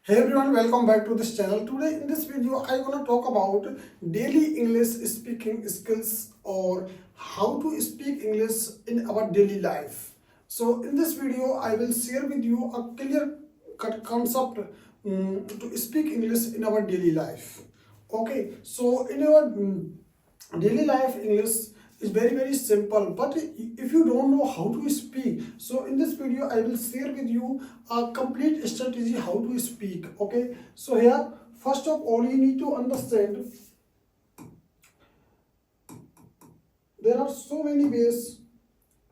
Hey everyone, welcome back to this channel. Today in this video, I want to talk about daily English speaking skills or how to speak English in our daily life. So in this video, I will share with you a clear cut concept to speak English in our daily life. Okay, so in our daily life English is very simple, but if you don't know how to speak, so in this video I will share with you a complete strategy how to speak. Okay, so here first of all you need to understand there are so many ways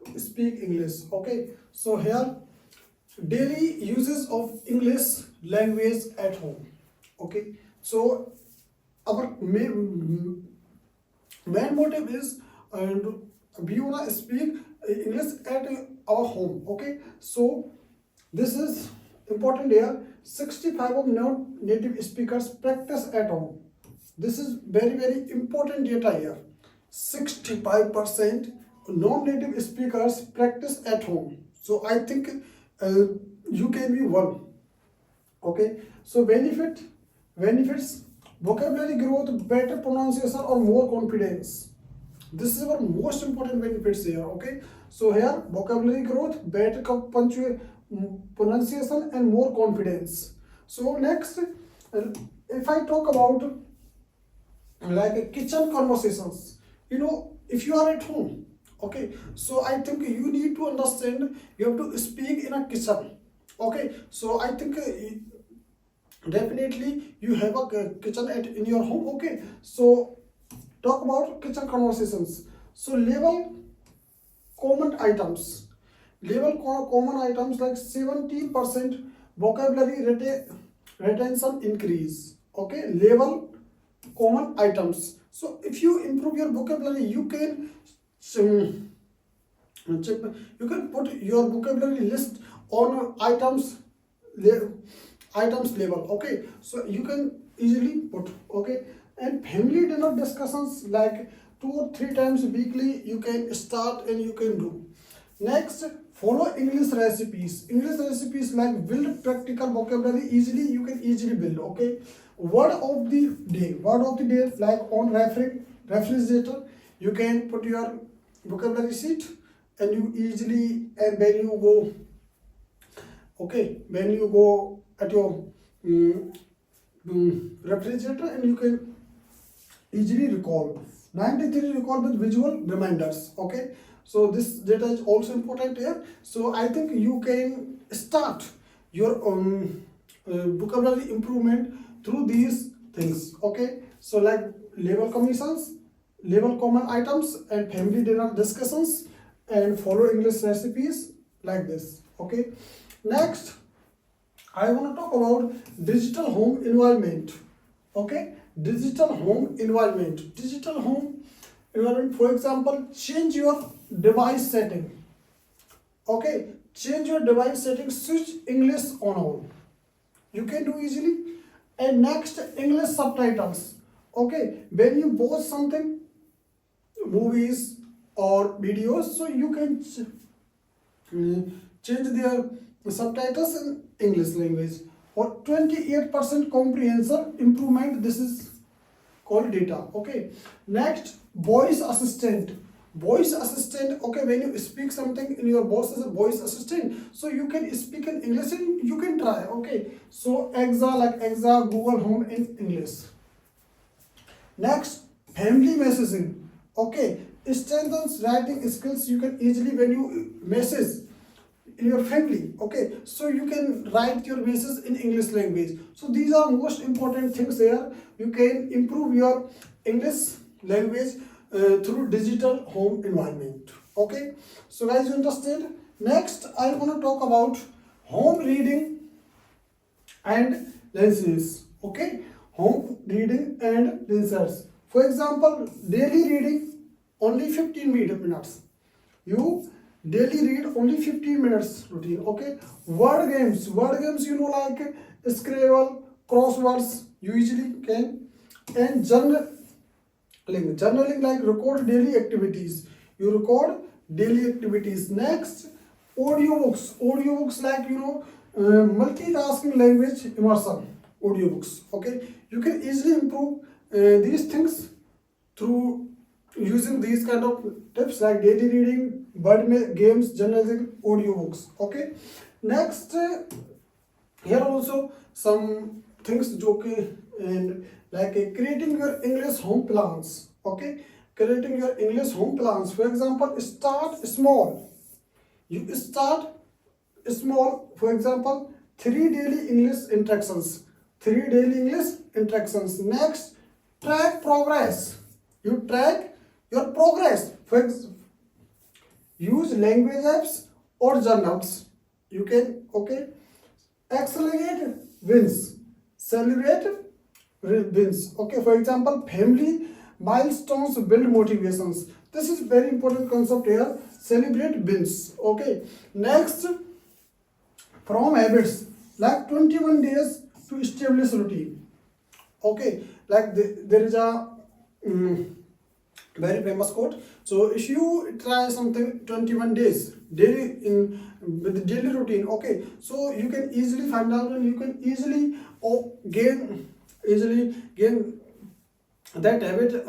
to speak English. Okay, so here daily uses of English language at home. Okay, so our main motive is and we wanna speak English at our home. Okay, so this is important here. 65 of non-native speakers practice at home. This is very important data here. 65% non-native speakers practice at home. So I think you can be one. Okay, so benefits vocabulary growth, better pronunciation or more confidence. This is our most important benefits here. Okay, so here vocabulary growth, better pronunciation and more confidence. So next, if I talk about like kitchen conversations, if you are at home, okay, so I think you need to understand you have to speak in a kitchen. Okay, so I think definitely you have a kitchen in your home. Okay, so talk about kitchen conversations. So label common items. Common items like 17% vocabulary retention increase. Okay, label common items. So if you improve your vocabulary, you can you can put your vocabulary list on items level. Okay, so you can easily put. Okay, and family dinner discussions like 2 or 3 times weekly you can start and you can do. Next, follow English recipes like build practical vocabulary easily. You can easily build. Okay, word of the day like on refrigerator you can put your vocabulary sheet and you easily, and when you go, okay, when you go at your refrigerator, and you can easily recall. 93 recall with visual reminders. Okay, so this data is also important here. So I think you can start your vocabulary improvement through these things. Okay, so like label commissions, label common items and family dinner discussions, and follow English recipes like this. Okay, next I want to talk about digital home environment. Okay, digital home environment. Digital home environment, for example, change your device setting. Okay, change your device setting, switch English on all. You can do easily. And next, English subtitles. Okay, when you watch something, movies or videos, so you can change their subtitles in English language. For 28% comprehension improvement, this is called data. Okay, next, voice assistant. Okay, when you speak something in your boss as a voice assistant, so you can speak in English and you can try. Okay, so Exa, Google Home in English. Next, family messaging. Okay, strengthens writing skills. You can easily, when you message in your family, okay, so you can write your message in English language. So these are most important things here. You can improve your English language through digital home environment. Okay, so guys, you understand. Next, I want to talk about home reading and lenses. Okay, home reading and lenses. For example, daily reading only 15 minutes. You daily read only 15 minutes routine. Okay, word games, like Scrabble, crosswords you usually can. And journaling like record daily activities. You record daily activities. Next, audiobooks like Multitasking language immersion audiobooks. Okay, you can easily improve these things through using these kind of tips like daily reading, games, journalism, audiobooks. Okay, next here also some things okay, and like creating your English home plans. Okay, creating your English home plans. For example, start small. You start small. For example, 3 daily English interactions. 3 daily English interactions. Next, track progress. You track your progress. Use language apps or journals. You can okay. Accelerate wins. Celebrate wins. Okay, for example, family milestones build motivations. This is very important concept here. Celebrate wins. Okay. Next, from habits like 21 days to establish routine. Okay, like there is a very famous quote. So if you try something 21 days daily in with the daily routine, okay, so you can easily find out and you can easily gain that habit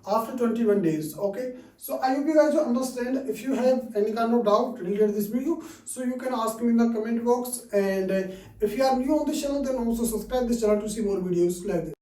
after 21 days. Okay, so I hope you guys will understand. If you have any kind of doubt related to this video, so you can ask me in the comment box. And if you are new on this channel, then also subscribe this channel to see more videos like this.